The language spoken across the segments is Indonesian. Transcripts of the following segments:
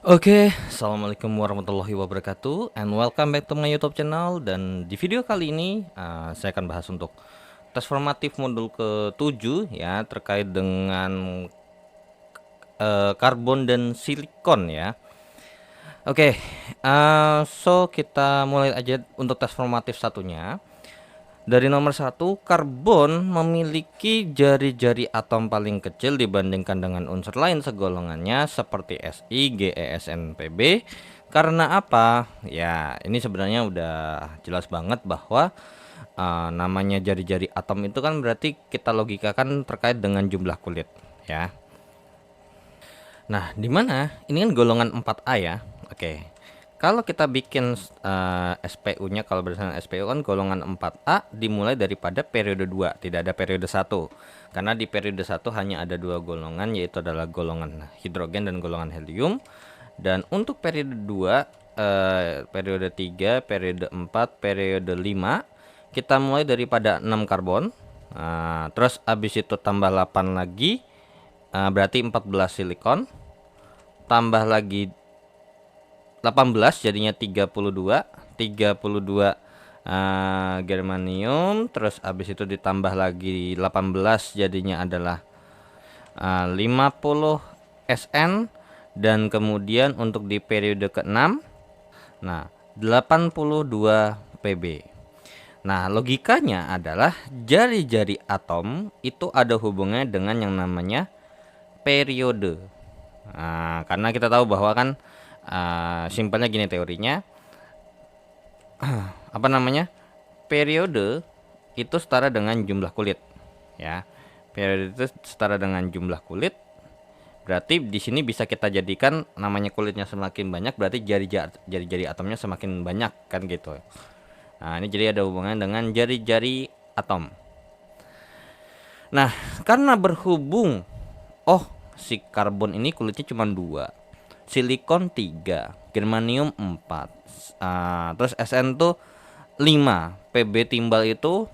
Assalamualaikum warahmatullahi wabarakatuh, and welcome back to my YouTube channel. Dan di video kali ini saya akan bahas untuk tes formatif modul ke-7 ya, terkait dengan karbon dan silikon ya. So kita mulai aja untuk tes formatif satunya. Dari nomor 1, karbon memiliki jari-jari atom paling kecil dibandingkan dengan unsur lain segolongannya seperti Si, Ge, Sn, Pb. Karena apa? Ya, ini sebenarnya udah jelas banget bahwa namanya jari-jari atom itu kan berarti kita logikakan terkait dengan jumlah kulit, ya. Nah, di mana ini kan golongan 4A ya. Oke. Kalau kita bikin SPU-nya, kalau berdasarkan SPU kan golongan 4A dimulai daripada periode 2, tidak ada periode 1. Karena di periode 1 hanya ada 2 golongan, yaitu adalah golongan hidrogen dan golongan helium. Dan untuk periode 2, periode 3, periode 4, periode 5, kita mulai daripada 6 karbon. Terus habis itu tambah 8 lagi, berarti 14 silikon, tambah lagi 18 jadinya 32 germanium, terus habis itu ditambah lagi 18 jadinya adalah 50 Sn, dan kemudian untuk di periode ke-6 nah 82 Pb. Nah, logikanya adalah jari-jari atom itu ada hubungannya dengan yang namanya periode. Karena kita tahu bahwa kan simpelnya gini teorinya, apa namanya, periode itu setara dengan jumlah kulit, ya. Periode itu setara dengan jumlah kulit. Berarti di sini bisa kita jadikan namanya kulitnya semakin banyak, berarti jari-jari atomnya semakin banyak kan gitu. Nah, ini jadi ada hubungan dengan jari-jari atom. Nah, karena berhubung si karbon ini kulitnya cuma 2, silikon 3, germanium 4, terus Sn tuh 5, Pb timbal itu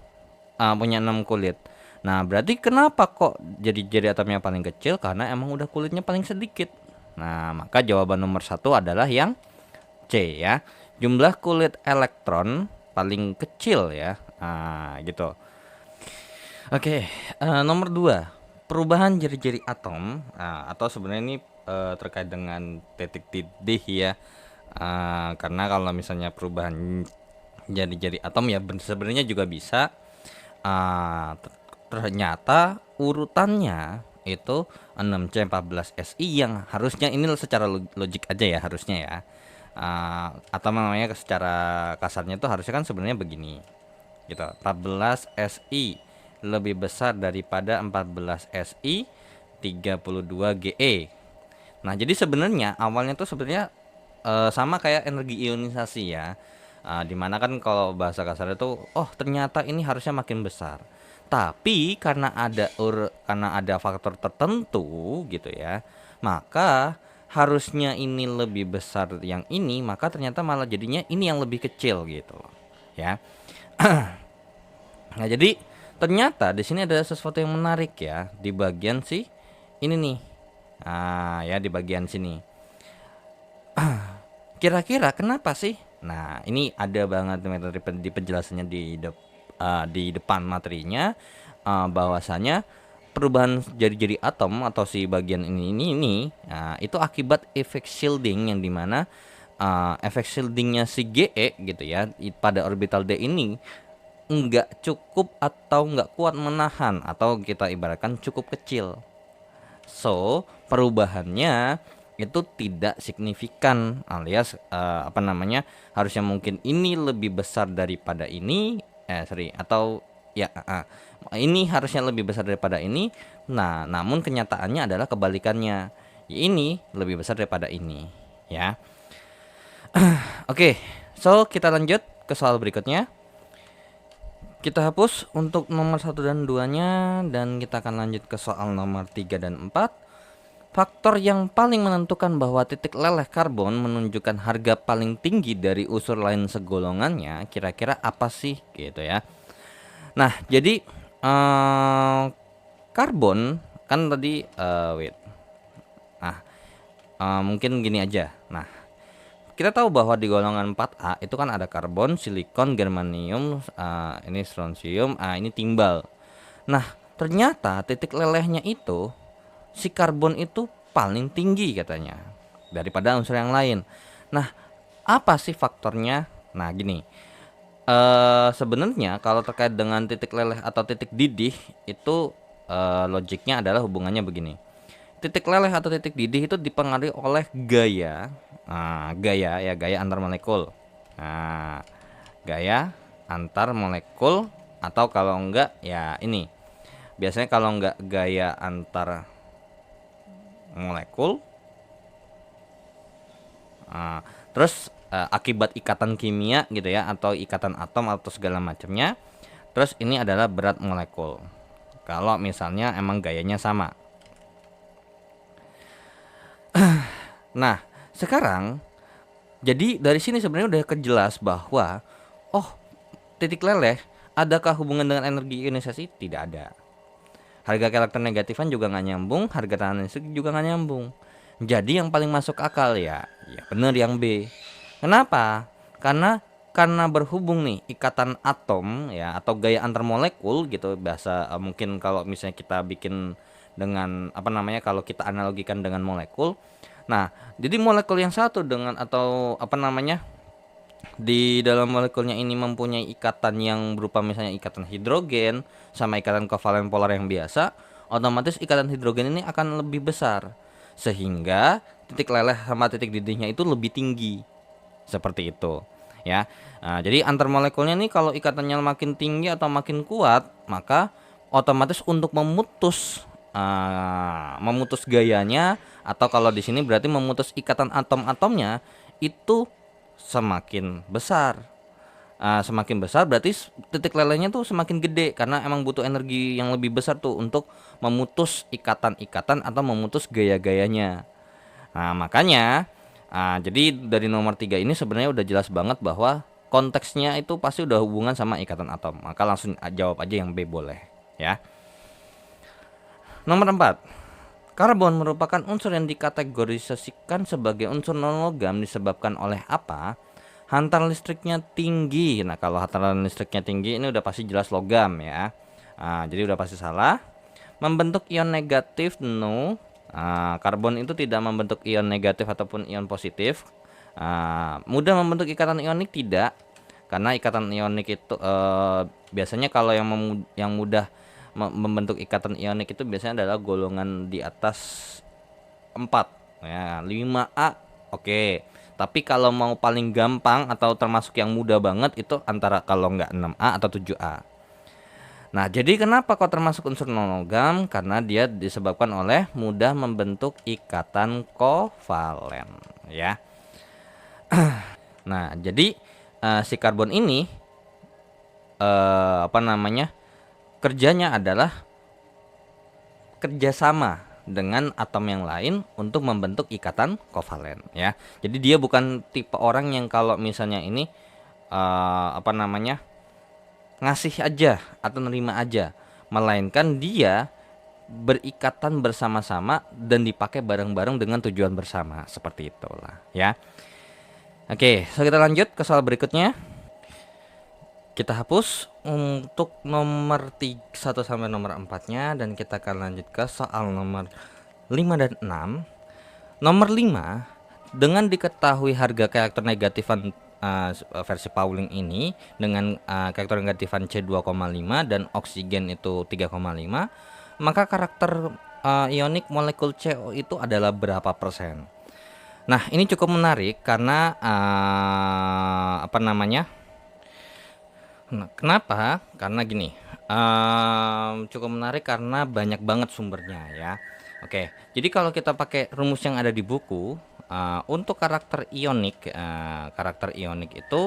punya 6 kulit. Nah, berarti kenapa kok jadi atomnya paling kecil? Karena emang udah kulitnya paling sedikit. Nah, maka jawaban nomor 1 adalah yang C ya. Jumlah kulit elektron paling kecil ya. Gitu. Nomor 2, perubahan jari-jari atom, atau sebenarnya ini terkait dengan titik didih ya. Karena kalau misalnya perubahan jari-jari atom ya sebenarnya juga bisa. Ternyata urutannya itu 6C14Si, yang harusnya ini secara logik aja ya harusnya ya. Atau namanya secara kasarnya itu harusnya kan sebenarnya begini gitu, 14Si lebih besar daripada 14Si 32Ge. Nah, jadi sebenarnya awalnya tuh sebenarnya sama kayak energi ionisasi ya. Dimana kan kalau bahasa kasar itu, ternyata ini harusnya makin besar. Tapi karena ada faktor tertentu gitu ya, maka harusnya ini lebih besar yang ini, maka ternyata malah jadinya ini yang lebih kecil gitu ya. Nah, jadi ternyata di sini ada sesuatu yang menarik ya di bagian ini nih. Ya di bagian sini. Kira-kira kenapa sih? Nah, ini ada banget metode di penjelasannya di depan materinya, bahwasanya perubahan jari-jari atom atau si bagian ini itu akibat efek shielding, yang dimana efek shieldingnya si Ge gitu ya pada orbital D ini nggak cukup atau nggak kuat menahan, atau kita ibaratkan cukup kecil. So, perubahannya itu tidak signifikan, alias harusnya mungkin ini lebih besar daripada ini, atau ya ini harusnya lebih besar daripada ini. Nah, namun kenyataannya adalah kebalikannya. Ini lebih besar daripada ini, ya. So kita lanjut ke soal berikutnya. Kita hapus untuk nomor 1 dan 2-nya, dan kita akan lanjut ke soal nomor 3 dan 4. Faktor yang paling menentukan bahwa titik leleh karbon menunjukkan harga paling tinggi dari unsur lain segolongannya kira-kira apa sih gitu ya. Nah, jadi karbon kan tadi wait. Nah, mungkin gini aja. Nah, kita tahu bahwa di golongan 4A itu kan ada karbon, silikon, germanium, ini strontium, ini timbal. Nah, ternyata titik lelehnya itu si karbon itu paling tinggi katanya daripada unsur yang lain. Nah, apa sih faktornya? Nah, gini. Sebenarnya kalau terkait dengan titik leleh atau titik didih itu logiknya adalah hubungannya begini. Titik leleh atau titik didih itu dipengaruhi oleh gaya, gaya antar molekul. Nah, gaya antar molekul atau kalau enggak ya ini. Biasanya kalau enggak gaya antar molekul, terus akibat ikatan kimia gitu ya atau ikatan atom atau segala macamnya. Terus ini adalah berat molekul. Kalau misalnya emang gayanya sama. Nah, sekarang jadi dari sini sebenarnya udah kejelas bahwa oh, titik leleh adakah hubungan dengan energi ionisasi? Tidak ada. Harga elektronegatifan juga nggak nyambung, harga tahanan listrik juga nggak nyambung. Jadi yang paling masuk akal ya bener yang B. Kenapa? Karena berhubung nih ikatan atom ya atau gaya antar molekul gitu bahasa mungkin kalau misalnya kita bikin dengan apa namanya kalau kita analogikan dengan molekul. Nah, jadi molekul yang satu dengan atau apa namanya di dalam molekulnya ini mempunyai ikatan yang berupa misalnya ikatan hidrogen sama ikatan kovalen polar yang biasa, otomatis ikatan hidrogen ini akan lebih besar sehingga titik leleh sama titik didihnya itu lebih tinggi. Seperti itu, ya. Nah, jadi antar molekulnya nih kalau ikatannya makin tinggi atau makin kuat, maka otomatis untuk memutus gayanya atau kalau di sini berarti memutus ikatan atom-atomnya itu semakin besar. Semakin besar berarti titik lelehnya tuh semakin gede karena emang butuh energi yang lebih besar tuh untuk memutus ikatan-ikatan atau memutus gaya-gayanya. Nah, makanya jadi dari nomor 3 ini sebenarnya udah jelas banget bahwa konteksnya itu pasti udah hubungan sama ikatan atom. Maka langsung jawab aja yang B boleh, ya. Nomor 4. Karbon merupakan unsur yang dikategorisasikan sebagai unsur non-logam disebabkan oleh apa? Hantaran listriknya tinggi. Nah, kalau hantaran listriknya tinggi ini udah pasti jelas logam ya. Jadi udah pasti salah. Membentuk ion negatif, no. Karbon itu tidak membentuk ion negatif ataupun ion positif. Mudah membentuk ikatan ionik tidak, karena ikatan ionik itu biasanya kalau yang mudah membentuk ikatan ionik itu biasanya adalah golongan di atas 4 ya, 5A. Oke. Tapi kalau mau paling gampang atau termasuk yang mudah banget itu antara kalau nggak 6A atau 7A. Nah, jadi kenapa kok termasuk unsur non-logam? Karena dia disebabkan oleh mudah membentuk ikatan kovalen, ya. Nah, jadi si karbon ini apa namanya? Kerjanya adalah kerjasama dengan atom yang lain untuk membentuk ikatan kovalen, ya. Jadi dia bukan tipe orang yang kalau misalnya ini apa namanya? Ngasih aja atau nerima aja, melainkan dia berikatan bersama-sama dan dipakai bareng-bareng dengan tujuan bersama, seperti itulah, ya. Oke, so kita lanjut ke soal berikutnya. Kita hapus untuk nomor 1 sampai nomor 4-nya dan kita akan lanjut ke soal nomor 5 dan 6. Nomor 5, dengan diketahui harga keelektronegatifan versi Pauling ini dengan keelektronegatifan C2,5 dan oksigen itu 3,5, maka karakter ionik molekul CO itu adalah berapa persen? Nah, ini cukup menarik karena apa namanya? Nah, kenapa? Karena gini, cukup menarik karena banyak banget sumbernya ya. Oke, jadi kalau kita pakai rumus yang ada di buku, untuk karakter ionik itu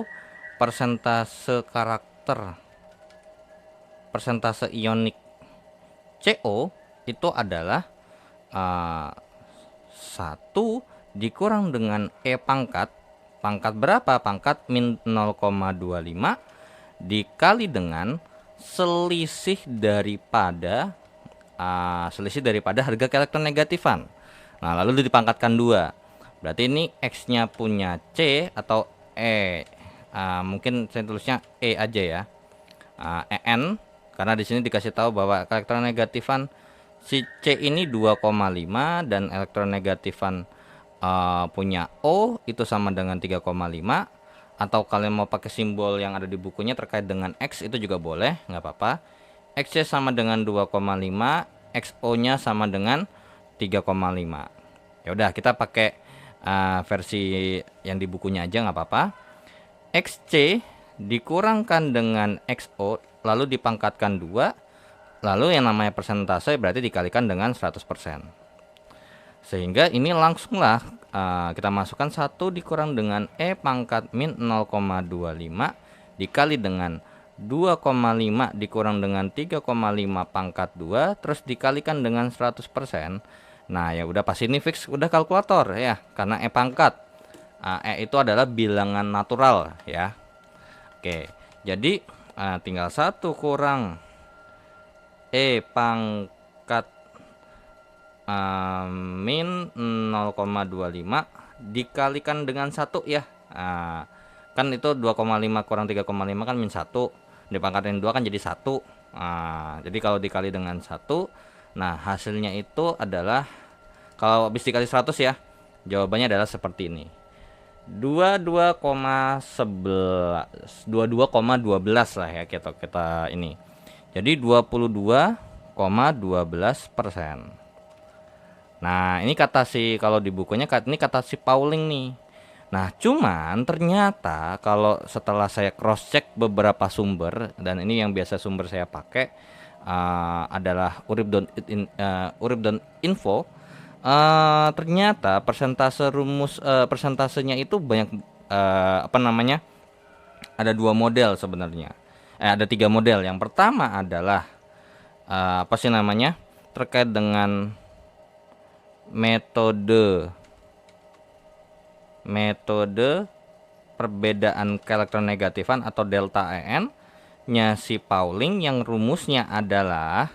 persentase ionik CO itu adalah 1 dikurang dengan E pangkat berapa? Pangkat min 0,25 dikali dengan selisih daripada harga keelektronegatifan. Nah, lalu dipangkatkan 2. Berarti ini X-nya punya C atau E. Mungkin saya tulisnya E aja ya. EN, karena di sini dikasih tahu bahwa elektronegatifan si C ini 2,5 dan elektronegatifan punya O itu sama dengan 3,5. Atau kalian mau pakai simbol yang ada di bukunya terkait dengan X itu juga boleh, nggak apa-apa. X-nya sama dengan 2,5, XO-nya sama dengan 3,5. Ya udah, kita pakai versi yang di bukunya aja nggak apa-apa. XC dikurangkan dengan XO lalu dipangkatkan 2, lalu yang namanya persentase berarti dikalikan dengan 100%. Sehingga ini langsunglah kita masukkan 1 dikurang dengan E pangkat min 0,25 dikali dengan 2,5 dikurang dengan 3,5 pangkat 2 terus dikalikan dengan 100%. Nah ya udah, pasti ini fix udah kalkulator ya, karena E pangkat E itu adalah bilangan natural ya. Oke, jadi tinggal 1 kurang E pangkat min 0,25 dikalikan dengan 1 ya. Kan itu 2,5 kurang 3,5 kan min 1, dipangkatin 2 kan jadi 1. Jadi kalau dikali dengan 1, nah hasilnya itu adalah, kalau habis dikali 100 ya, jawabannya adalah seperti ini. 22,12 lah ya, kita ini. Jadi 22,12%. Nah, ini kata si, kalau di bukunya ini kata si Pauling nih. Nah, cuman ternyata kalau setelah saya cross check beberapa sumber, dan ini yang biasa sumber saya pakai adalah urip.info. Ternyata persentasenya itu banyak, ada 2 model sebenarnya. Ada 3 model. Yang pertama adalah terkait dengan metode perbedaan keelektronegatifan atau delta EN nya si Pauling, yang rumusnya adalah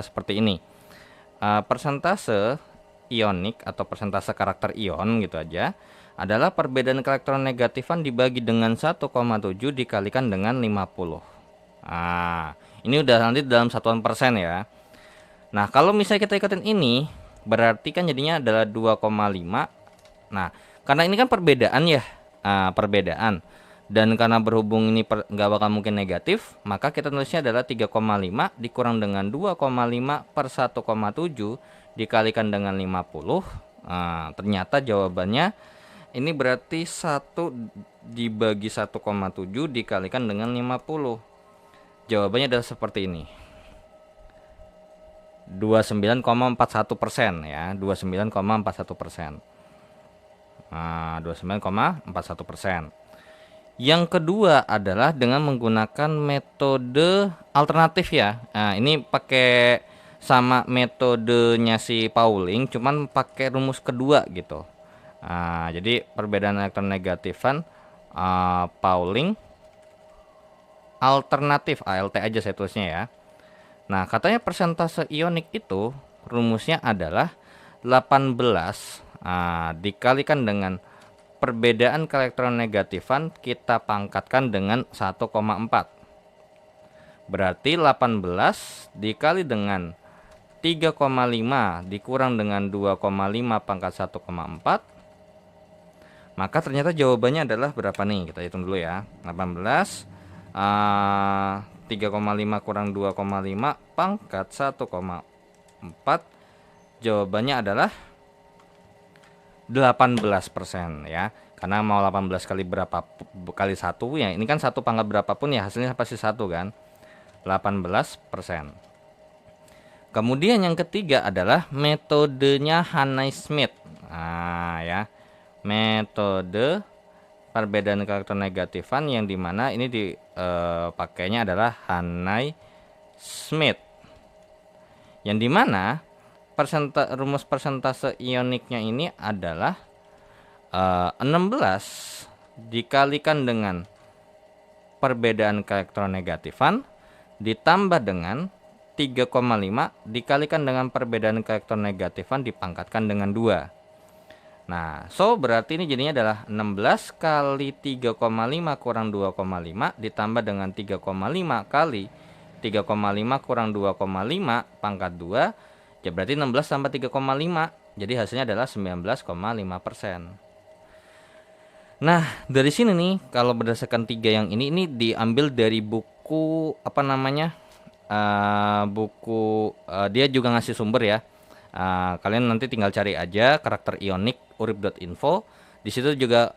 seperti ini. Persentase ionik atau persentase karakter ion gitu aja adalah perbedaan keelektronegatifan dibagi dengan 1,7 dikalikan dengan 50. Ini udah nanti dalam satuan persen ya. Nah, kalau misalnya kita ikutin ini, berarti kan jadinya adalah 2,5. Nah, karena ini kan perbedaan ya, perbedaan. Dan karena berhubung ini nggak bakal mungkin negatif, maka kita tulisnya adalah 3,5 dikurang dengan 2,5 per 1,7 dikalikan dengan 50. Ternyata jawabannya ini berarti 1 dibagi 1,7 dikalikan dengan 50. Jawabannya adalah seperti ini. 29,41% ya, 29,41%. 29,41%. Yang kedua adalah dengan menggunakan metode alternatif ya. Ini pakai sama metodenya si Pauling, cuman pakai rumus kedua gitu. Jadi perbedaan elektronegatifan Pauling alternatif, ALT aja saya tulisnya ya. Nah, katanya persentase ionik itu rumusnya adalah 18 dikalikan dengan perbedaan keelektronegatifan kita pangkatkan dengan 1,4. Berarti 18 dikali dengan 3,5 dikurang dengan 2,5 pangkat 1,4. Maka ternyata jawabannya adalah berapa nih? Kita hitung dulu ya. 18 3,5 kurang 2,5 pangkat 1,4, jawabannya adalah 18% ya. Karena mau 18 kali berapa kali 1 ya, ini kan 1 pangkat berapapun ya hasilnya pasti 1 kan. 18%. Kemudian yang ketiga adalah metodenya Hannay Smith. Ya. Metode perbedaan keelektronegatifan yang dimana ini dipakainya adalah Hannay Smith, yang dimana rumus persentase ioniknya ini adalah 16 dikalikan dengan perbedaan keelektronegatifan ditambah dengan 3,5 dikalikan dengan perbedaan keelektronegatifan dipangkatkan dengan 2. Nah, so berarti ini jadinya adalah 16 kali 3,5 kurang 2,5 ditambah dengan 3,5 kali 3,5 kurang 2,5 pangkat 2. Ya berarti 16 tambah 3,5. Jadi hasilnya adalah 19,5%. Nah, dari sini nih kalau berdasarkan tiga yang ini diambil dari buku apa namanya? Buku dia juga ngasih sumber ya. Kalian nanti tinggal cari aja karakter ionik urip.info. Di situ juga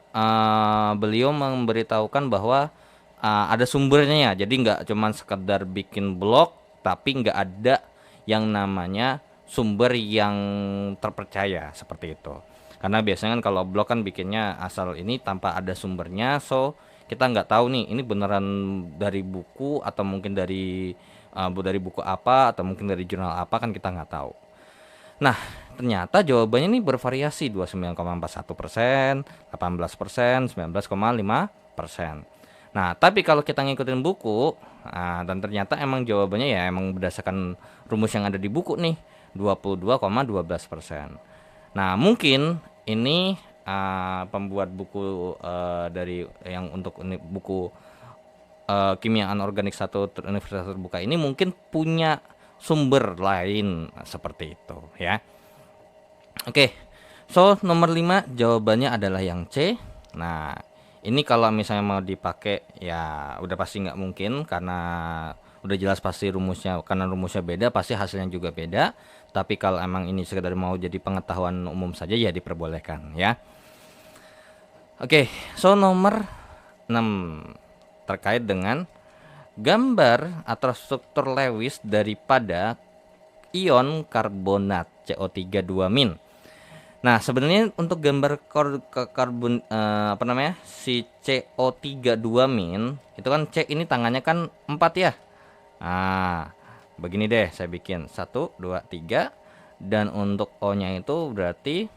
beliau memberitahukan bahwa ada sumbernya ya. Jadi nggak cuman sekedar bikin blog, tapi nggak ada yang namanya sumber yang terpercaya seperti itu. Karena biasanya kan kalau blog kan bikinnya asal ini tanpa ada sumbernya, so kita nggak tahu nih ini beneran dari buku atau mungkin dari buku apa atau mungkin dari jurnal apa, kan kita nggak tahu. Nah, ternyata jawabannya ini bervariasi 29,41%, 18%, 19,5%. Nah, tapi kalau kita ngikutin buku, dan ternyata emang jawabannya ya emang berdasarkan rumus yang ada di buku nih, 22,12%. Nah, mungkin ini pembuat buku dari yang untuk buku kimia anorganik satu Universitas Terbuka ini mungkin punya sumber lain seperti itu ya. Oke. So, nomor 5 jawabannya adalah yang C. Nah, ini kalau misalnya mau dipakai ya udah pasti nggak mungkin karena udah jelas pasti rumusnya, karena rumusnya beda pasti hasilnya juga beda. Tapi kalau emang ini sekedar mau jadi pengetahuan umum saja ya diperbolehkan ya. Oke, so nomor 6 terkait dengan gambar atau struktur Lewis daripada ion karbonat CO3 2-. Nah, sebenarnya untuk gambar karbon apa namanya? Si CO3 2- itu kan C ini tangannya kan 4 ya. Nah, begini deh saya bikin 1 2 3 dan untuk O-nya itu berarti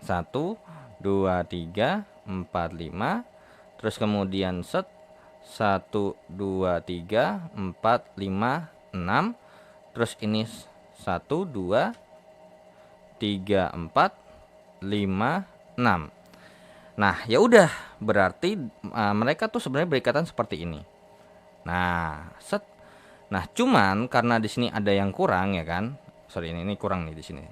1 2 3 4 5, terus kemudian set 1 2 3 4 5 6, terus ini 1 2 3 4 5 6. Nah, ya udah berarti mereka tuh sebenarnya berikatan seperti ini. Nah, set. Nah, cuman karena di sini ada yang kurang ya kan? Sorry, ini kurang nih di sini.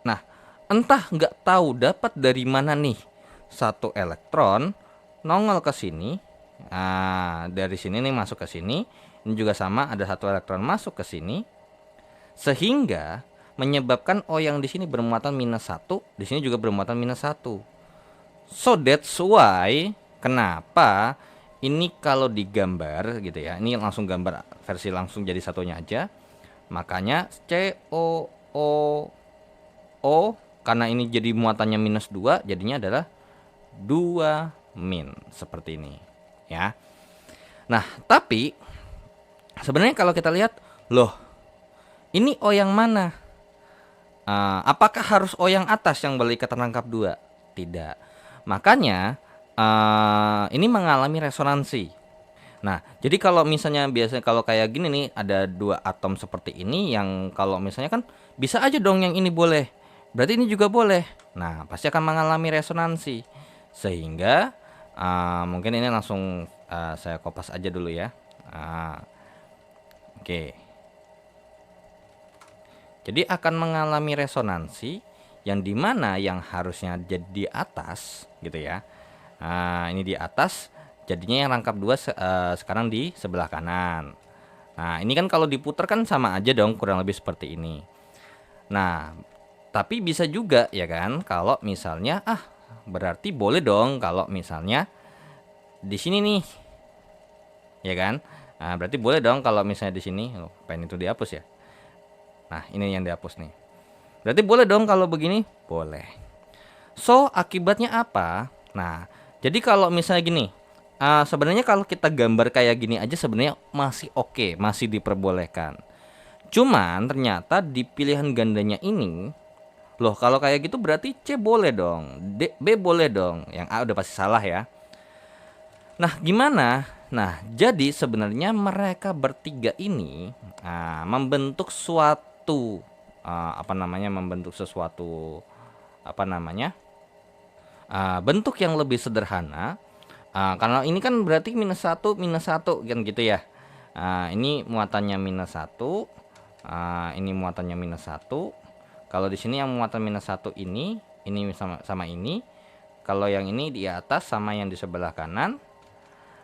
Nah, entah nggak tahu dapat dari mana nih satu elektron nongol ke sini. Nah, dari sini nih masuk ke sini. Ini juga sama, ada satu elektron masuk ke sini. Sehingga menyebabkan O yang di sini bermuatan -1, di sini juga bermuatan -1. So that's why kenapa ini kalau digambar gitu ya. Ini langsung gambar versi langsung jadi satunya aja. Makanya COO karena ini jadi muatannya -2 jadinya adalah 2- seperti ini ya. Nah, tapi sebenarnya kalau kita lihat, loh, ini O yang mana? Apakah harus O yang atas yang berikatan rangkap 2? Tidak. Makanya ini mengalami resonansi. Nah, jadi kalau misalnya biasanya kalau kayak gini nih ada dua atom seperti ini yang kalau misalnya kan bisa aja dong yang ini boleh. Berarti ini juga boleh. Nah, pasti akan mengalami resonansi. Sehingga mungkin ini langsung saya kopas aja dulu ya. Oke. Jadi akan mengalami resonansi yang dimana yang harusnya jadi di atas gitu ya. Ini di atas, jadinya yang rangkap 2 sekarang di sebelah kanan. Nah, ini kan kalau diputar kan sama aja dong, kurang lebih seperti ini. Nah, tapi bisa juga ya kan kalau misalnya berarti boleh dong kalau misalnya di sini nih. Ya kan? Nah, berarti boleh dong kalau misalnya di sini. Pengen itu dihapus ya. Nah, ini yang dihapus nih. Berarti boleh dong kalau begini? Boleh. So, akibatnya apa? Nah, jadi kalau misalnya gini, sebenarnya kalau kita gambar kayak gini aja sebenarnya masih oke, masih diperbolehkan. Cuman ternyata di pilihan gandanya ini, loh kalau kayak gitu berarti C boleh dong, B boleh dong. Yang A udah pasti salah ya. Nah, gimana? Nah, jadi sebenarnya mereka bertiga ini membentuk suatu apa namanya, membentuk sesuatu apa namanya, bentuk yang lebih sederhana. Kalau ini kan berarti minus satu kan gitu ya. Ini muatannya minus satu, ini muatannya minus satu. Kalau di sini yang muatan minus satu ini sama ini. Kalau yang ini di atas sama yang di sebelah kanan.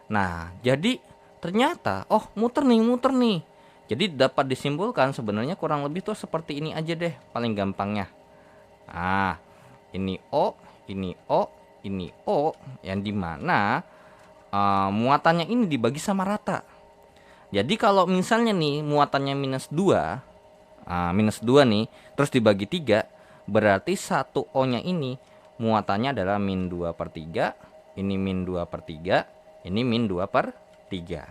Nah, jadi ternyata muter nih. Jadi dapat disimpulkan sebenarnya kurang lebih tuh seperti ini aja deh paling gampangnya. Ini O, ini O, ini O, yang dimana muatannya ini dibagi sama rata. Jadi kalau misalnya nih muatannya minus 2 nih, terus dibagi 3, berarti 1 O-nya ini muatannya adalah min 2/3, ini min 2/3, ini min 2/3.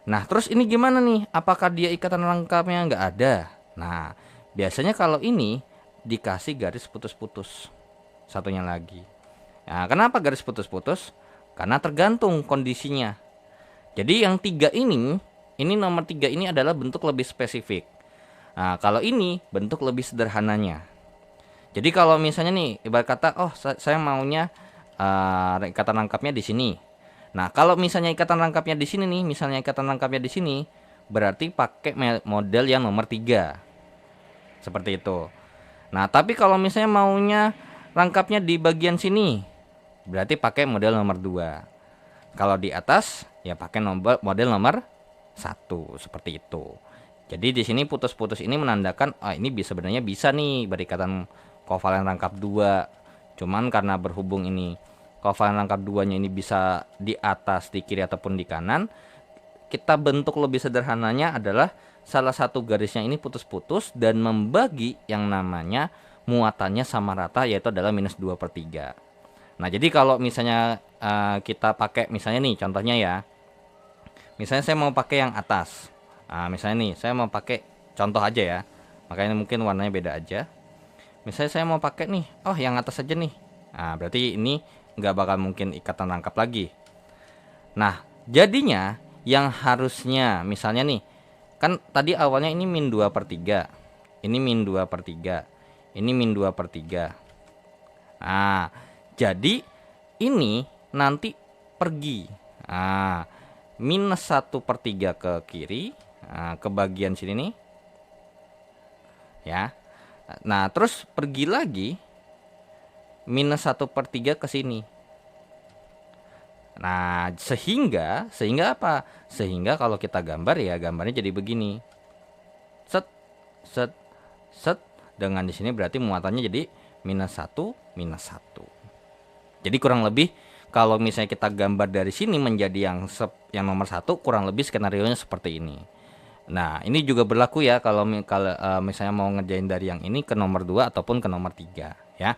Nah, terus ini gimana nih? Apakah dia ikatan lengkapnya nggak ada? Nah, biasanya kalau ini dikasih garis putus-putus satunya lagi. Nah, kenapa garis putus-putus? Karena tergantung kondisinya. Jadi yang 3 ini nomor 3 ini adalah bentuk lebih spesifik. Nah, kalau ini bentuk lebih sederhananya. Jadi kalau misalnya nih ibarat kata saya maunya ikatan rangkapnya di sini. Nah, kalau misalnya ikatan rangkapnya di sini nih, berarti pakai model yang nomor 3. Seperti itu. Nah, tapi kalau misalnya maunya rangkapnya di bagian sini, berarti pakai model nomor 2. Kalau di atas ya pakai model nomor 1 seperti itu. Jadi di sini putus-putus ini menandakan ini sebenarnya bisa nih berikatan kovalen rangkap 2. Cuman karena berhubung ini kovalen rangkap 2-nya ini bisa di atas, di kiri ataupun di kanan, kita bentuk lebih sederhananya adalah salah satu garisnya ini putus-putus dan membagi yang namanya muatannya sama rata, yaitu adalah minus 2/3. Nah, jadi kalau misalnya kita pakai misalnya nih contohnya ya, misalnya saya mau pakai yang atas. Misalnya nih saya mau pakai contoh aja ya, makanya mungkin warnanya beda aja. Misalnya saya mau pakai nih yang atas aja nih. Berarti ini nggak bakal mungkin ikatan rangkap lagi. Nah, jadinya yang harusnya misalnya nih, kan tadi awalnya ini min 2/3, ini min 2/3, ini min 2/3. Jadi ini nanti pergi minus 1/3 ke kiri, ke bagian sini nih ya. Nah, terus pergi lagi minus 1/3 ke sini. Nah, sehingga apa? Sehingga kalau kita gambar ya gambarnya jadi begini. Set set set, dengan di sini berarti muatannya jadi minus 1 minus 1. Jadi kurang lebih kalau misalnya kita gambar dari sini menjadi yang nomor 1, kurang lebih skenarionya seperti ini. Nah, ini juga berlaku ya kalau misalnya mau ngerjain dari yang ini ke nomor 2 ataupun ke nomor 3 ya.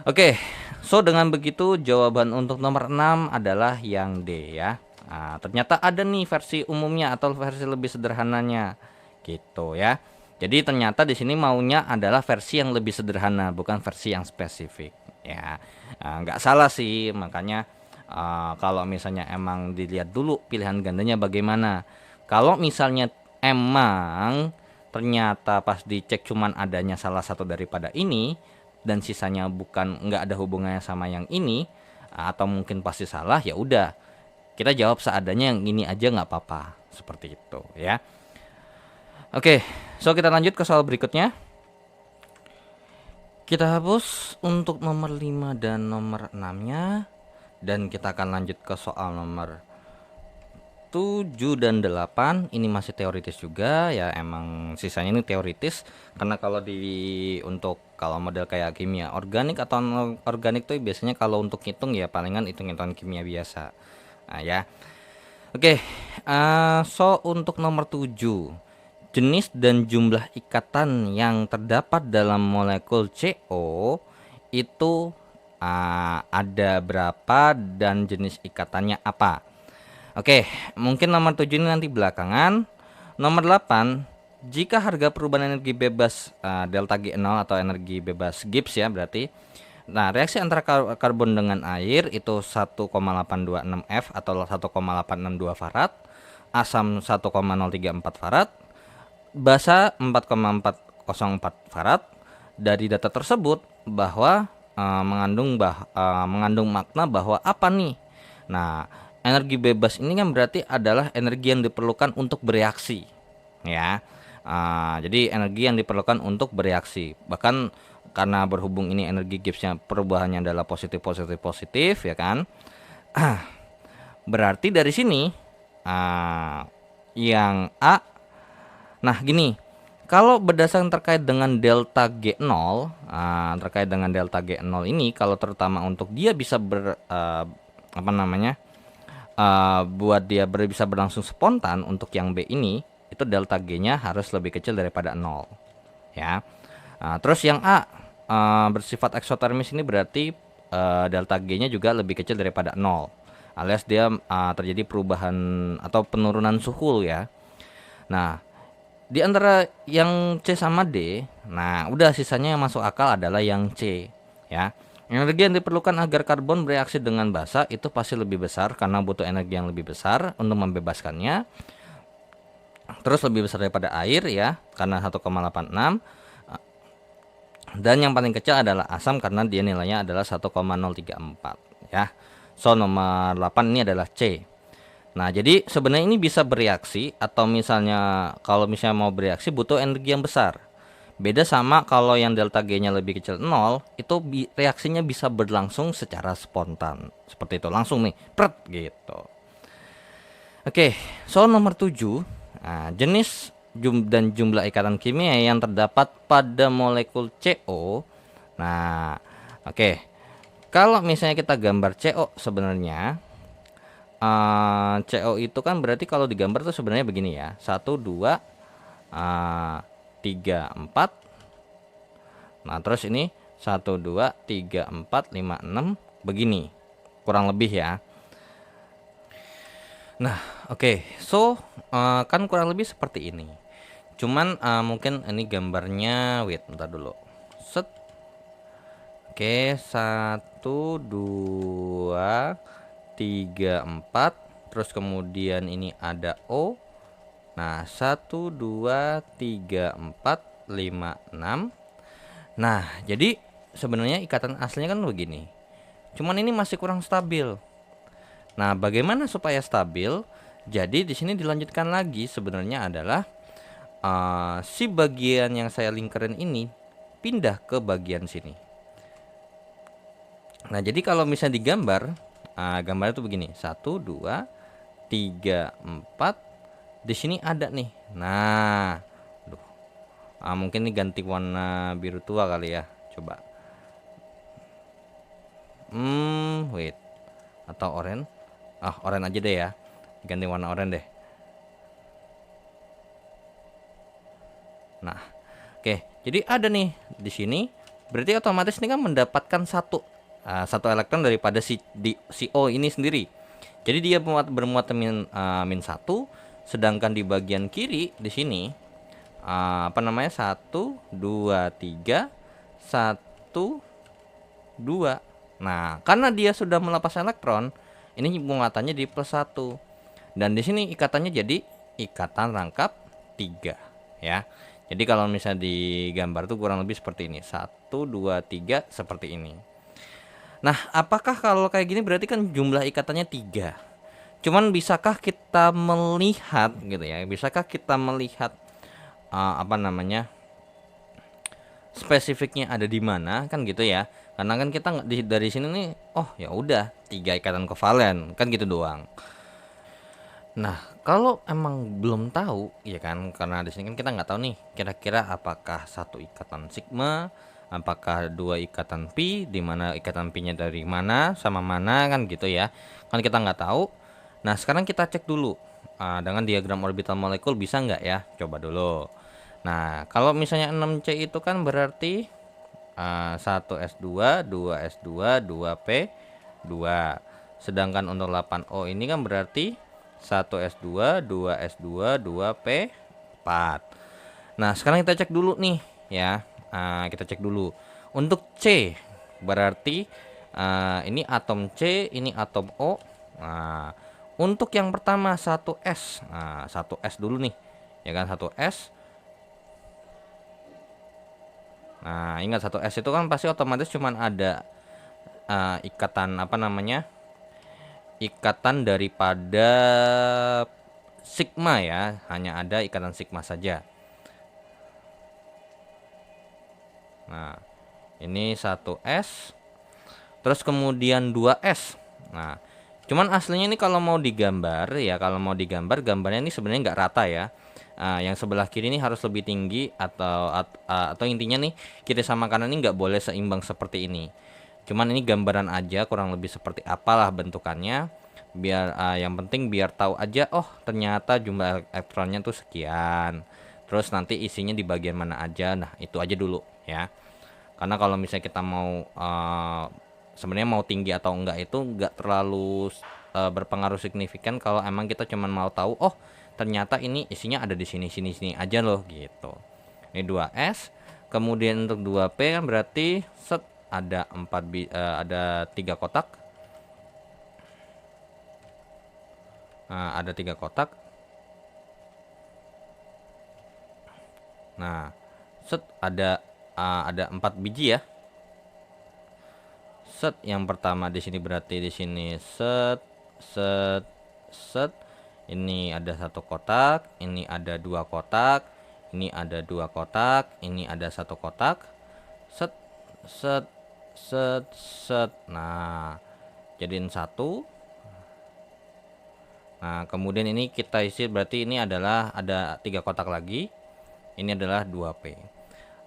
Oke, so dengan begitu jawaban untuk nomor 6 adalah yang D ya. Ternyata ada nih versi umumnya atau versi lebih sederhananya gitu ya. Jadi ternyata di sini maunya adalah versi yang lebih sederhana, bukan versi yang spesifik ya. Nggak salah sih, makanya kalau misalnya emang dilihat dulu pilihan gandanya bagaimana. Kalau misalnya emang ternyata pas dicek cuman adanya salah satu daripada ini dan sisanya nggak ada hubungannya sama yang ini, atau mungkin pasti salah, ya udah kita jawab seadanya yang ini aja nggak apa-apa, seperti itu ya. Oke, so kita lanjut ke soal berikutnya. Kita hapus untuk nomor 5 dan nomor 6-nya, dan kita akan lanjut ke soal nomor 7 dan 8. Ini masih teoritis juga ya, emang sisanya ini teoritis karena kalau kalau model kayak kimia organik atau organik tuh biasanya kalau untuk hitung ya palingan hitung-hitungan kimia biasa. Nah ya. Oke, so untuk nomor 7, jenis dan jumlah ikatan yang terdapat dalam molekul CO itu ada berapa dan jenis ikatannya apa? Oke, mungkin nomor 7 ini nanti belakangan. Nomor 8, jika harga perubahan energi bebas delta G0 atau energi bebas Gibbs ya berarti. Nah, reaksi antara karbon dengan air itu 1,826 F atau 1,862 farad, asam 1,034 farad, basa 4,404 farad. Dari data tersebut bahwa mengandung makna bahwa apa nih? Nah, energi bebas ini kan berarti adalah energi yang diperlukan untuk bereaksi, ya. Jadi energi yang diperlukan untuk bereaksi. Bahkan karena berhubung ini energi Gibbsnya perubahannya adalah positif positif positif, ya kan? Berarti dari sini yang A. Nah, gini. Kalau berdasarkan terkait dengan delta G0, terkait dengan delta G0 ini, kalau terutama untuk dia bisa buat dia bisa berlangsung spontan untuk yang B ini, itu delta G-nya harus lebih kecil daripada 0, ya. Terus yang A, bersifat eksotermis ini berarti delta G-nya juga lebih kecil daripada 0, alias dia terjadi perubahan atau penurunan suhu, ya. Nah, di antara yang C sama D, nah udah sisanya yang masuk akal adalah yang C, ya. Energi yang diperlukan agar karbon bereaksi dengan basa itu pasti lebih besar karena butuh energi yang lebih besar untuk membebaskannya. Terus lebih besar daripada air, ya, karena 1,86. Dan yang paling kecil adalah asam karena dia nilainya adalah 1,034, ya. So nomor 8 ini adalah C. Nah, jadi sebenarnya ini bisa bereaksi atau misalnya kalau misalnya mau bereaksi butuh energi yang besar. Beda sama kalau yang delta G-nya lebih kecil 0, itu reaksinya bisa berlangsung secara spontan. Seperti itu, langsung nih, pret gitu. Oke, soal nomor 7, jenis dan jumlah ikatan kimia yang terdapat pada molekul CO. Nah, oke. Kalau misalnya kita gambar CO sebenarnya CO itu kan berarti kalau digambar tuh sebenarnya begini ya. 1 2 3 4. Nah, terus ini 1 2 3 4 5 6 begini. Kurang lebih ya. Nah, oke. So, kan kurang lebih seperti ini. Cuman mungkin ini gambarnya bentar dulu. Set. Oke, 1 2 3 4, terus kemudian ini ada O. Nah, 1 2 3 4 5 6. Nah, jadi sebenarnya ikatan aslinya kan begini. Cuman ini masih kurang stabil. Nah, bagaimana supaya stabil? Jadi di sini dilanjutkan lagi sebenarnya adalah si bagian yang saya lingkarin ini pindah ke bagian sini. Nah, jadi kalau misalnya digambar, gambarnya tuh begini. 1 2 3 4. Di sini ada nih. Nah, mungkin ini ganti warna biru tua kali ya. Coba. Wait. Atau oranye. Oranye aja deh ya. Ganti warna oranye deh. Nah, oke. Jadi ada nih di sini. Berarti otomatis ini kan mendapatkan satu elektron daripada si O ini sendiri. Jadi dia bermuatan min 1, sedangkan di bagian kiri di sini 1 2 3 1 2. Nah, karena dia sudah melepas elektron, ini muatannya di plus 1. Dan di sini ikatannya jadi ikatan rangkap 3, ya. Jadi kalau misalnya digambar tuh kurang lebih seperti ini. 1 2 3 seperti ini. Nah, apakah kalau kayak gini berarti kan jumlah ikatannya 3. Cuman bisakah kita melihat gitu ya? Bisakah kita melihat spesifiknya ada di mana kan gitu ya? Karena kan kita dari sini nih, oh ya udah 3 ikatan kovalen kan gitu doang. Nah, kalau emang belum tahu ya kan, karena di sini kan kita nggak tahu nih kira-kira apakah 1 ikatan sigma, apakah 2 ikatan pi, di mana ikatan pi-nya dari mana sama mana kan gitu ya. Kan kita nggak tahu. Nah, sekarang kita cek dulu dengan diagram orbital molekul bisa nggak ya? Coba dulu. Nah, kalau misalnya 6C itu kan berarti 1S2, 2S2, 2P2. Sedangkan untuk 8O ini kan berarti 1S2, 2S2, 2P4. Nah, sekarang kita cek dulu nih ya. Kita cek dulu. Untuk C berarti ini atom C, ini atom O. Untuk yang pertama 1S. 1S dulu nih. Ya kan 1S. Nah, ingat 1s itu kan pasti otomatis cuman ada ikatan apa namanya? Ikatan daripada sigma ya, hanya ada ikatan sigma saja. Nah, ini 1s, terus kemudian 2s. Nah, cuman aslinya ini kalau mau digambar ya, kalau mau digambar gambarnya ini sebenarnya nggak rata ya. Yang sebelah kiri ini harus lebih tinggi atau intinya nih kiri sama kanan ini nggak boleh seimbang seperti ini. Cuman ini gambaran aja kurang lebih seperti apalah bentukannya. Biar yang penting biar tahu aja, oh ternyata jumlah elektronnya tuh sekian. Terus nanti isinya di bagian mana aja. Nah, itu aja dulu ya. Karena kalau misalnya kita mau sebenarnya mau tinggi atau enggak itu enggak terlalu berpengaruh signifikan kalau emang kita cuma mau tahu, oh ternyata ini isinya ada di sini aja loh gitu. Ini 2S. Kemudian untuk 2P kan berarti set ada 3 kotak. Nah, ada 3 kotak. Nah, set ada 4 biji ya. Set yang pertama di sini berarti di sini set set set. Ini ada 1 kotak, ini ada 2 kotak, ini ada 2 kotak, ini ada 1 kotak. Set set set set. Nah, jadiin 1. Nah, kemudian ini kita isi berarti ini adalah ada 3 kotak lagi. Ini adalah 2P.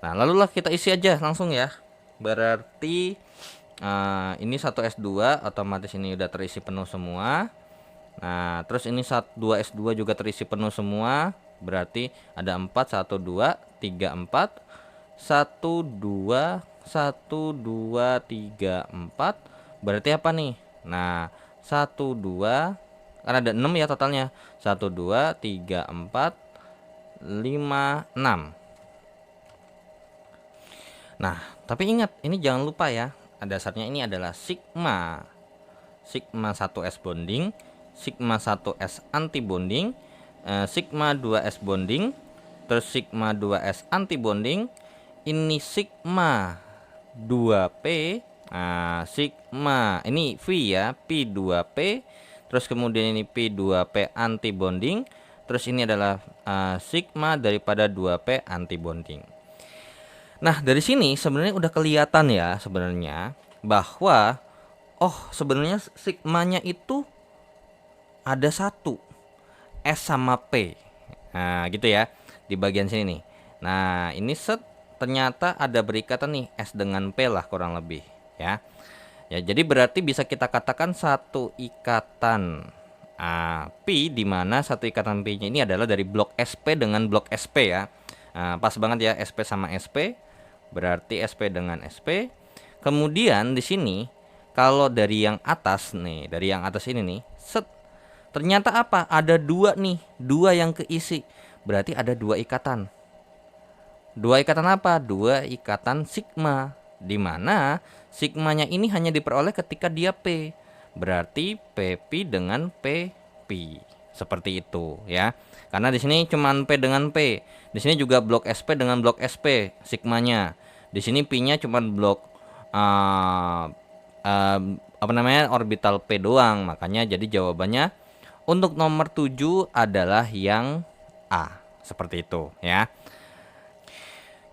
Nah, lalulah kita isi aja langsung ya. Berarti ini 1S2 otomatis ini udah terisi penuh semua. Nah, terus ini 2S2 juga terisi penuh semua. Berarti ada 4, 1, 2, 3, 4. 1, 2, 1, 2, 3, 4. Berarti apa nih? Nah, 1, 2, kan ada 6 ya totalnya. 1, 2, 3, 4, 5, 6. Nah, tapi ingat, ini jangan lupa ya, dasarnya ini adalah sigma. Sigma 1s bonding, sigma 1s anti bonding, sigma 2s bonding, terus sigma 2s anti bonding, ini sigma 2p, sigma ini V ya, P2p, terus kemudian ini P2p anti bonding, terus ini adalah sigma daripada 2p anti bonding. Nah, dari sini sebenarnya udah kelihatan ya sebenarnya bahwa oh sebenarnya sigmanya itu ada 1 S sama P. Nah, gitu ya di bagian sini nih. Nah, ini set ternyata ada berikatan nih S dengan P lah kurang lebih ya. Ya, jadi berarti bisa kita katakan satu ikatan P, di mana satu ikatan P-nya ini adalah dari blok SP dengan blok SP ya. Pas banget ya SP sama SP. Berarti SP dengan SP. Kemudian di sini kalau dari yang atas nih, dari yang atas ini nih, set ternyata apa? Ada 2 nih, 2 yang keisi. Berarti ada 2 ikatan. 2 ikatan apa? 2 ikatan sigma. Di mana sigmanya ini hanya diperoleh ketika dia P. Berarti PP dengan PP. Seperti itu ya. Karena di sini cuma P dengan P. Di sini juga blok SP dengan blok SP sigmanya. Di sini P-nya cuma blok apa namanya orbital P doang. Makanya jadi jawabannya untuk nomor 7 adalah yang A. Seperti itu ya.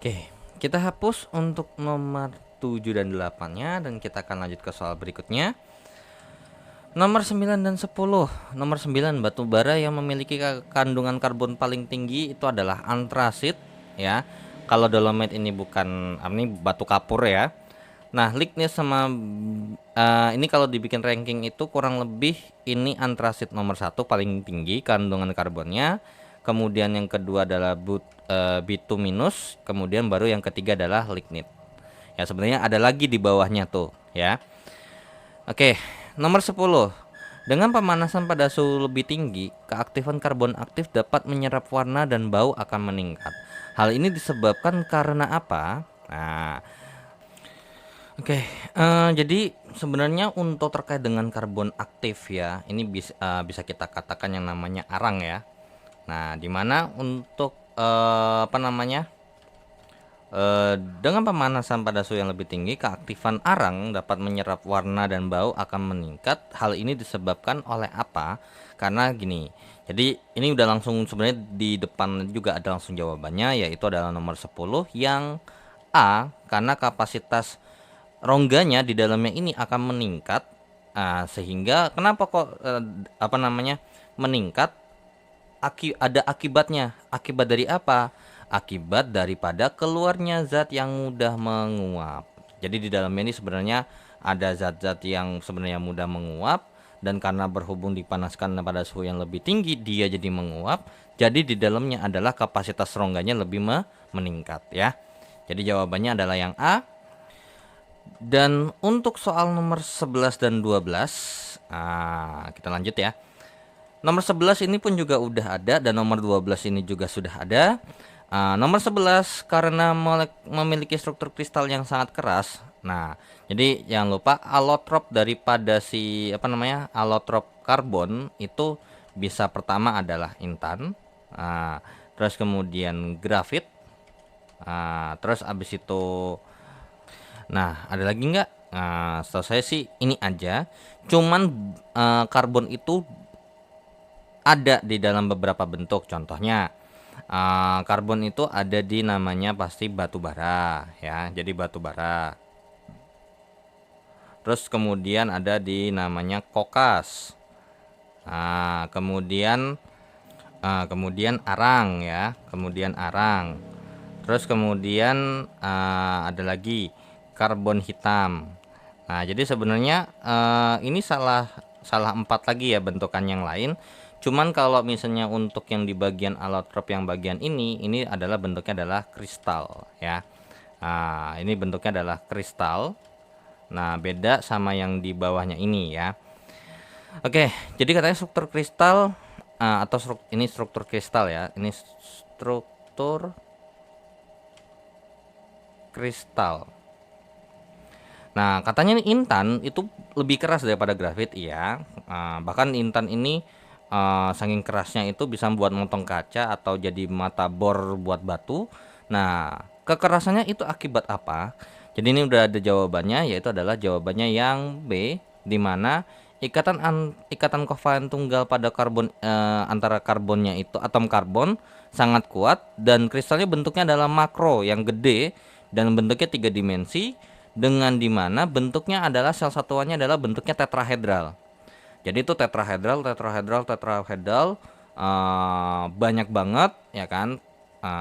Oke, kita hapus untuk nomor 7 dan 8-nya dan kita akan lanjut ke soal berikutnya. Nomor 9 dan 10. Nomor 9, batu bara yang memiliki kandungan karbon paling tinggi itu adalah antrasit ya. Kalau dolomite ini bukan ini batu kapur ya. Nah, lignit sama ini kalau dibikin ranking itu kurang lebih ini antrasit nomor 1 paling tinggi kandungan karbonnya. Kemudian yang kedua adalah bituminus, kemudian baru yang ketiga adalah lignit. Ya, sebenarnya ada lagi di bawahnya tuh ya. Oke, nomor 10. Dengan pemanasan pada suhu lebih tinggi, keaktifan karbon aktif dapat menyerap warna dan bau akan meningkat. Hal ini disebabkan karena apa? Nah, oke, jadi sebenarnya untuk terkait dengan karbon aktif ya, ini bisa kita katakan yang namanya arang ya. Nah, dimana untuk apa namanya Dengan pemanasan pada suhu yang lebih tinggi, keaktifan arang dapat menyerap warna dan bau akan meningkat. Hal ini disebabkan oleh apa? Karena gini. Jadi ini udah langsung sebenarnya di depan juga ada langsung jawabannya, yaitu adalah nomor 10 yang A, karena kapasitas rongganya di dalamnya ini akan meningkat. Sehingga kenapa kok apa namanya meningkat? Ada akibatnya. Akibat dari apa? Akibat daripada keluarnya zat yang mudah menguap. Jadi di dalamnya ini sebenarnya ada zat-zat yang sebenarnya mudah menguap, dan karena berhubung dipanaskan pada suhu yang lebih tinggi, dia jadi menguap. Jadi di dalamnya adalah kapasitas rongganya lebih meningkat ya. Jadi jawabannya adalah yang A. Dan untuk soal nomor 11 dan 12, kita lanjut ya. Nomor 11 ini pun juga udah ada, dan nomor 12 ini juga sudah ada. Nomor 11 karena memiliki struktur kristal yang sangat keras. Nah, jadi jangan lupa alotrop daripada si alotrop karbon itu bisa pertama adalah intan, terus kemudian grafit, terus abis itu, nah ada lagi nggak? Setahu saya sih ini aja. Cuman karbon itu ada di dalam beberapa bentuk. Contohnya karbon itu ada di namanya pasti batu bara ya. Jadi batu bara. Terus kemudian ada di namanya kokas. Kemudian arang ya. Kemudian arang. Terus kemudian ada lagi karbon hitam. Nah, jadi sebenarnya ini salah 4 lagi ya bentukan yang lain. Cuman kalau misalnya untuk yang di bagian alotrop yang bagian ini adalah bentuknya adalah kristal ya. Ini bentuknya adalah kristal. Nah, beda sama yang di bawahnya ini ya. Oke, jadi katanya struktur kristal atau ini struktur kristal ya. Ini struktur kristal. Nah, katanya nih intan itu lebih keras daripada grafit, iya. Bahkan intan ini saking kerasnya itu bisa buat motong kaca atau jadi mata bor buat batu. Nah, kekerasannya itu akibat apa? Jadi ini udah ada jawabannya, yaitu adalah jawabannya yang B, di mana ikatan kovalen tunggal pada karbon antara karbonnya itu atom karbon sangat kuat, dan kristalnya bentuknya adalah makro yang gede dan bentuknya 3 dimensi, dengan dimana bentuknya adalah sel satuannya adalah bentuknya tetrahedral. Jadi itu tetrahedral, banyak banget ya kan,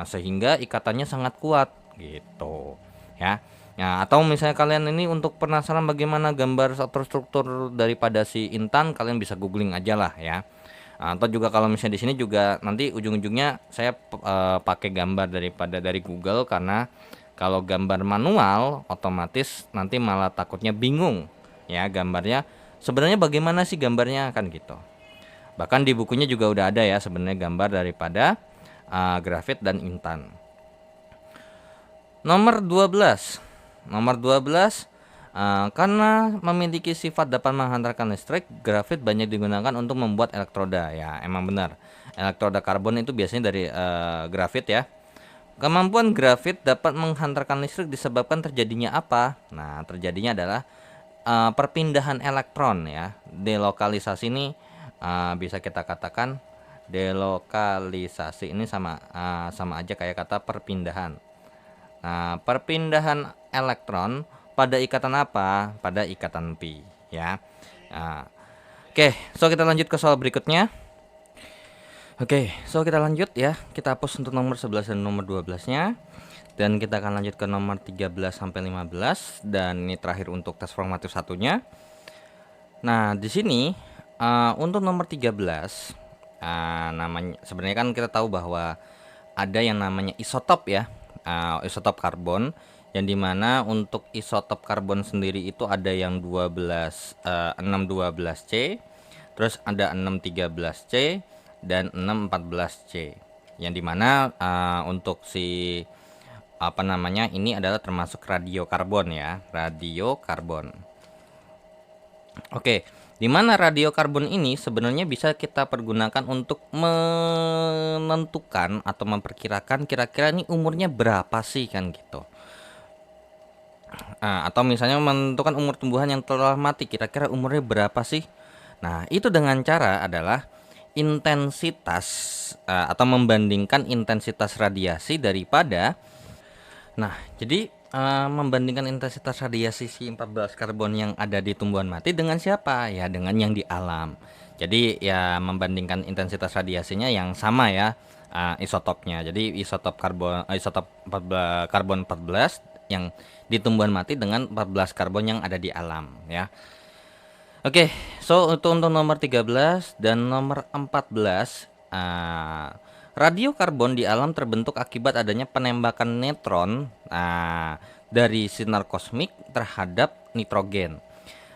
sehingga ikatannya sangat kuat gitu ya. Nah, atau misalnya kalian ini untuk penasaran bagaimana gambar atau struktur daripada si intan, kalian bisa googling aja lah ya. Atau juga kalau misalnya di sini juga nanti ujung-ujungnya saya pakai gambar dari Google, karena kalau gambar manual otomatis nanti malah takutnya bingung ya gambarnya. Sebenarnya bagaimana sih gambarnya kan gitu. Bahkan di bukunya juga udah ada ya sebenarnya gambar daripada grafit dan intan. Nomor 12. Karena memiliki sifat dapat menghantarkan listrik, grafit banyak digunakan untuk membuat elektroda. Ya, emang benar. Elektroda karbon itu biasanya dari grafit ya. Kemampuan grafit dapat menghantarkan listrik disebabkan terjadinya apa? Nah, terjadinya adalah perpindahan elektron ya. Delokalisasi ini bisa kita katakan delokalisasi ini sama aja kayak kata perpindahan. Nah, perpindahan elektron pada ikatan apa? Pada ikatan pi ya. Oke, so kita lanjut ke soal berikutnya. Oke, so kita lanjut ya. Kita hapus untuk nomor 11 dan nomor 12-nya. Dan kita akan lanjut ke nomor 13 sampai 15, dan ini terakhir untuk tes formatif satunya. Nah, di sini untuk nomor 13 namanya sebenarnya kan kita tahu bahwa ada yang namanya isotop ya. Isotop karbon, yang dimana untuk isotop karbon sendiri itu ada yang 612C, terus ada 613C dan 614C, yang dimana untuk si ini adalah termasuk radiokarbon ya, radiokarbon. Oke, Di mana radiokarbon ini sebenarnya bisa kita pergunakan untuk menentukan atau memperkirakan kira-kira ini umurnya berapa sih kan gitu. Atau misalnya menentukan umur tumbuhan yang telah mati, kira-kira umurnya berapa sih? Nah, itu dengan cara adalah intensitas atau membandingkan intensitas radiasi daripada. Nah, jadi membandingkan intensitas radiasi si 14 karbon yang ada di tumbuhan mati dengan siapa? Ya, dengan yang di alam. Jadi ya membandingkan intensitas radiasinya yang sama ya, isotopnya. Jadi isotop 14, karbon 14 yang di tumbuhan mati dengan 14 karbon yang ada di alam ya. Oke, so untuk nomor 13 dan nomor 14, radiokarbon di alam terbentuk akibat adanya penembakan neutron dari sinar kosmik terhadap nitrogen.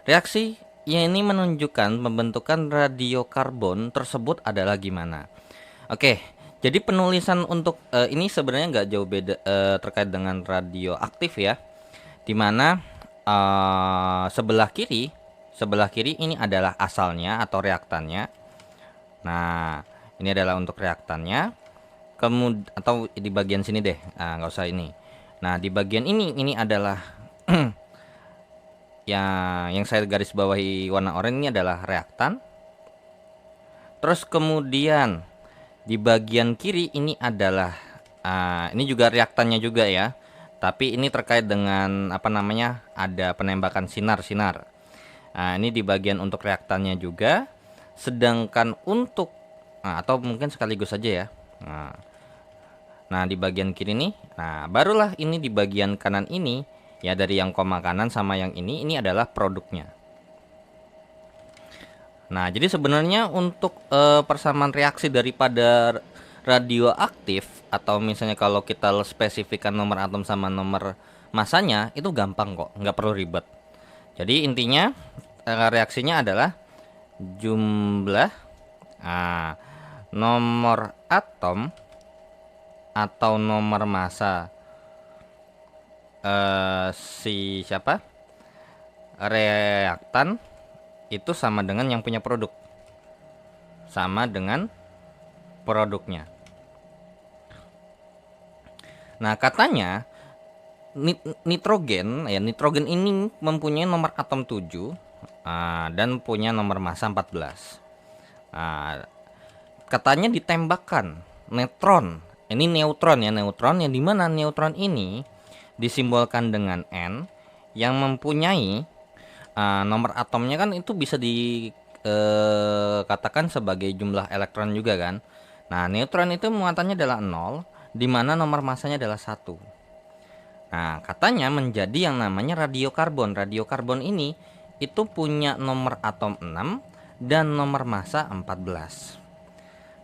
Reaksi ini menunjukkan pembentukan radiokarbon tersebut adalah gimana. Oke, jadi penulisan untuk ini sebenarnya nggak jauh beda terkait dengan radioaktif ya, dimana sebelah kiri ini adalah asalnya atau reaktannya. Nah, ini adalah untuk reaktannya. Atau di bagian sini deh, nggak usah ini. Nah, di bagian ini adalah yang saya garis bawahi warna oranye ini adalah reaktan. Terus kemudian di bagian kiri ini adalah ini juga reaktannya juga ya. Tapi ini terkait dengan apa namanya? Ada penembakan sinar-sinar. Nah, ini di bagian untuk reaktannya juga. Sedangkan untuk atau mungkin sekaligus saja ya. Nah, di bagian kiri nih. Nah, barulah ini di bagian kanan ini ya, dari yang koma kanan sama yang ini adalah produknya. Nah, jadi sebenarnya untuk persamaan reaksi daripada radioaktif atau misalnya kalau kita spesifikkan nomor atom sama nomor masanya itu gampang kok, nggak perlu ribet. Jadi intinya reaksinya adalah jumlah nomor atom atau nomor massa si siapa reaktan itu sama dengan yang punya produk, sama dengan produknya. Nah, katanya nitrogen ini mempunyai nomor atom 7 dan punya nomor massa 14. Katanya ditembakkan neutron. Ini neutron yang dimana neutron ini disimbolkan dengan N yang mempunyai nomor atomnya kan itu bisa dikatakan sebagai jumlah elektron juga kan. Nah, neutron itu muatannya adalah 0, di mana nomor massanya adalah 1. Nah, katanya menjadi yang namanya radiokarbon. Radiokarbon ini itu punya nomor atom 6 dan nomor massa 14.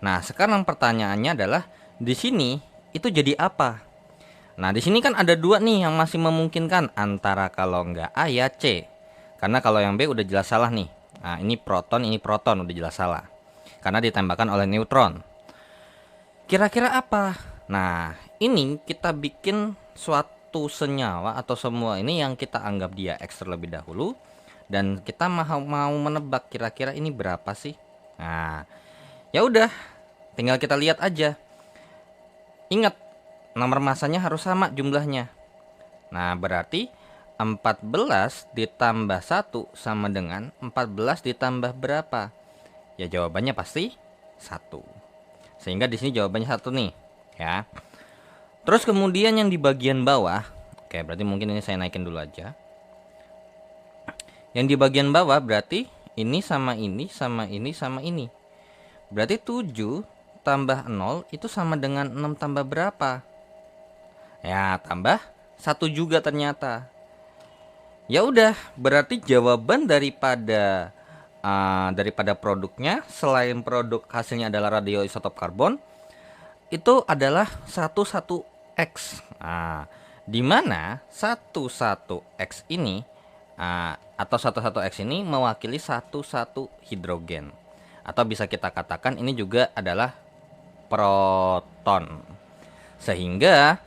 Nah, sekarang pertanyaannya adalah di sini itu jadi apa? Nah, di sini kan ada dua nih yang masih memungkinkan antara kalau nggak A ya C. Karena kalau yang B udah jelas salah nih. Nah, ini proton udah jelas salah. Karena ditembakkan oleh neutron. Kira-kira apa? Nah, ini kita bikin suatu senyawa atau semua ini yang kita anggap dia X terlebih dahulu. Dan kita mau menebak kira-kira ini berapa sih? Nah, ya udah, tinggal kita lihat aja. Ingat, nomor massanya harus sama jumlahnya. Nah, berarti 14 ditambah 1 sama dengan 14 ditambah berapa? Ya jawabannya pasti 1. Sehingga di sini jawabannya 1 nih, ya. Terus kemudian yang di bagian bawah, oke, berarti mungkin ini saya naikin dulu aja. Yang di bagian bawah berarti ini sama ini sama ini sama ini. Berarti 7 tambah 0 itu sama dengan 6 tambah berapa? Ya, tambah 1 juga ternyata. Ya udah, berarti jawaban daripada produknya selain produk hasilnya adalah radioisotop karbon itu adalah 11X. Di mana 11X ini atau 11X ini mewakili 11 hidrogen. Atau bisa kita katakan ini juga adalah proton. Sehingga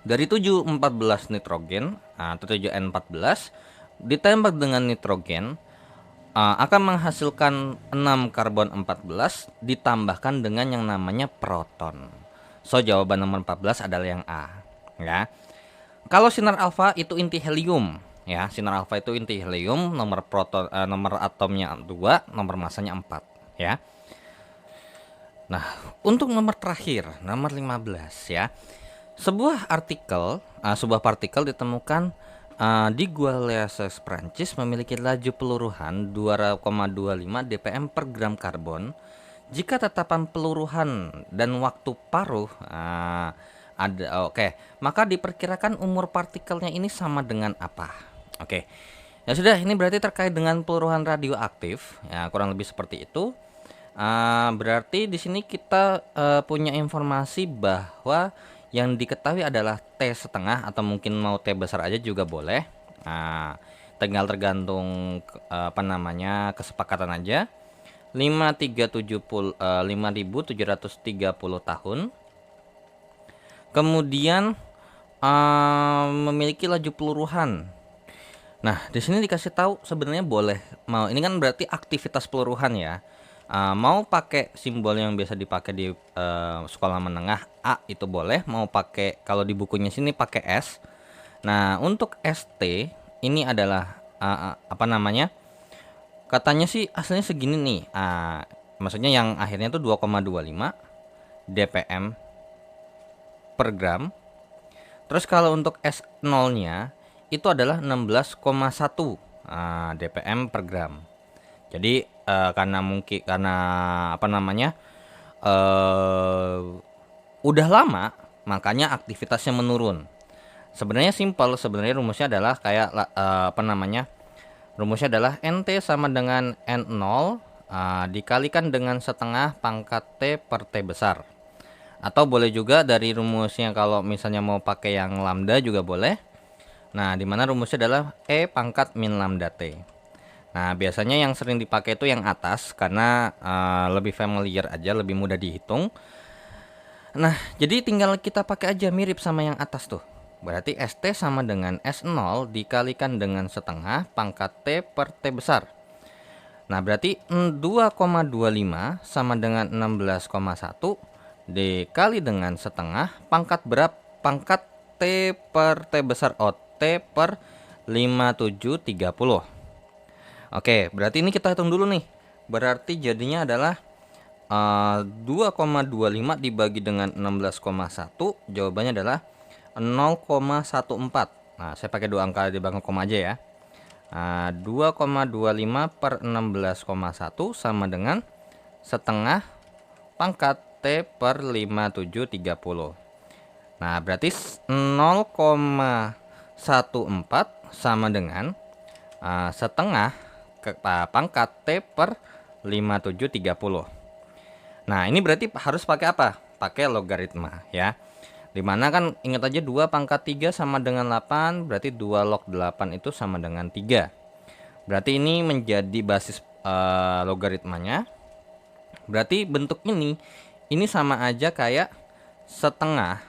dari 7 14 nitrogen atau 7N14 ditembak dengan nitrogen akan menghasilkan 6 karbon 14 ditambahkan dengan yang namanya proton. So jawaban nomor 14 adalah yang A, ya. Kalau sinar alfa itu inti helium, ya. Sinar alfa itu inti helium, nomor proton nomor atomnya 2, nomor masanya 4, ya. Nah, untuk nomor terakhir, nomor 15, ya. Sebuah partikel ditemukan di Gua Leases, Prancis memiliki laju peluruhan 2,25 dpm per gram karbon. Jika tetapan peluruhan dan waktu paruh maka diperkirakan umur partikelnya ini sama dengan apa? Oke. Ya sudah, ini berarti terkait dengan peluruhan radioaktif, ya kurang lebih seperti itu. Berarti di sini kita punya informasi bahwa yang diketahui adalah T setengah atau mungkin mau T besar aja juga boleh. Tinggal tergantung kesepakatan aja. 5730 tahun. Kemudian memiliki laju peluruhan. Nah, di sini dikasih tahu sebenarnya boleh mau, ini kan berarti aktivitas peluruhan ya. Mau pakai simbol yang biasa dipakai di sekolah menengah A itu boleh, mau pakai kalau di bukunya sini pakai S. Nah, untuk ST ini adalah katanya sih aslinya segini nih. Maksudnya yang akhirnya tuh 2,25 dpm per gram. Terus kalau untuk S0-nya itu adalah 16,1 dpm per gram. Jadi karena udah lama makanya aktivitasnya menurun. Sebenarnya simpel, sebenarnya rumusnya adalah kayak rumusnya adalah NT sama dengan N0 dikalikan dengan setengah pangkat T per T besar. Atau boleh juga dari rumusnya kalau misalnya mau pakai yang lambda juga boleh. Nah, dimana rumusnya adalah E pangkat min lambda T. Nah, biasanya yang sering dipakai itu yang atas karena lebih familiar aja, lebih mudah dihitung. Nah, jadi tinggal kita pakai aja mirip sama yang atas tuh. Berarti ST sama dengan S0 dikalikan dengan setengah pangkat T per T besar. Nah, berarti 2,25 sama dengan 16,1 dikali dengan setengah pangkat pangkat T per T besar T per 5730. Oke, berarti ini kita hitung dulu nih. Berarti jadinya adalah 2,25 dibagi dengan 16,1, jawabannya adalah 0,14. Nah, saya pakai dua angka di belakang koma aja ya. 2,25 per 16,1 sama dengan setengah pangkat T per 5730. Nah, berarti 0,14 sama dengan setengah pangkat T per 5730. Nah, ini berarti harus pakai apa? Pakai logaritma ya. Dimana kan ingat aja 2 pangkat 3 sama dengan 8, berarti 2 log 8 itu sama dengan 3. Berarti ini menjadi basis logaritmanya. Berarti bentuk ini sama aja kayak setengah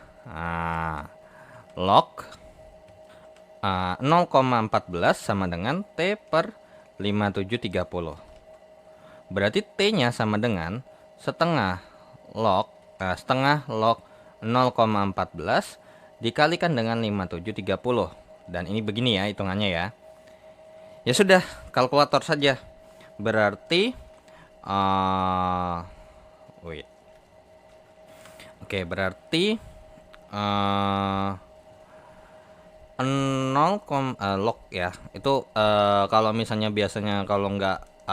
log 0,14 sama dengan T per 5730. Berarti T-nya sama dengan setengah log 0,14 dikalikan dengan 5730. Dan ini begini ya hitungannya ya. Ya sudah, kalkulator saja. Berarti berarti 0, log ya. Itu kalau misalnya biasanya kalau nggak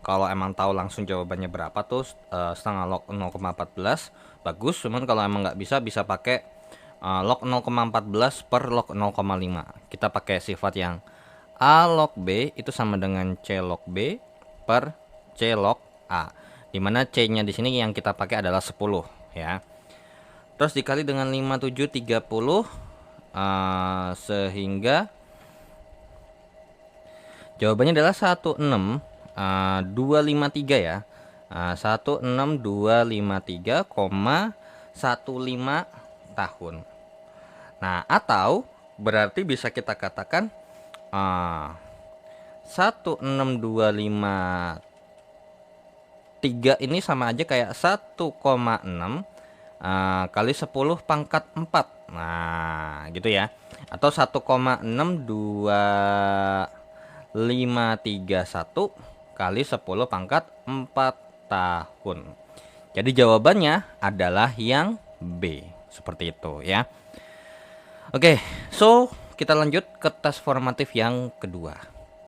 kalau emang tahu langsung jawabannya berapa tuh setengah log 0,14 bagus. Cuman kalau emang nggak bisa pakai log 0,14 per log 0,5. Kita pakai sifat yang A log B itu sama dengan C log B per C log A. Dimana C-nya di sini yang kita pakai adalah 10 ya. Terus dikali dengan 5730 sehingga jawabannya adalah 16253 ya. 16253,15 tahun. Nah, atau berarti bisa kita katakan Ah, 1625 ini sama aja kayak 1,6 kali 10 pangkat 4. Nah, gitu ya. Atau 1,62531 kali 10 pangkat 4 tahun. Jadi jawabannya adalah yang B. Seperti itu ya. Oke, so kita lanjut ke tes formatif yang kedua.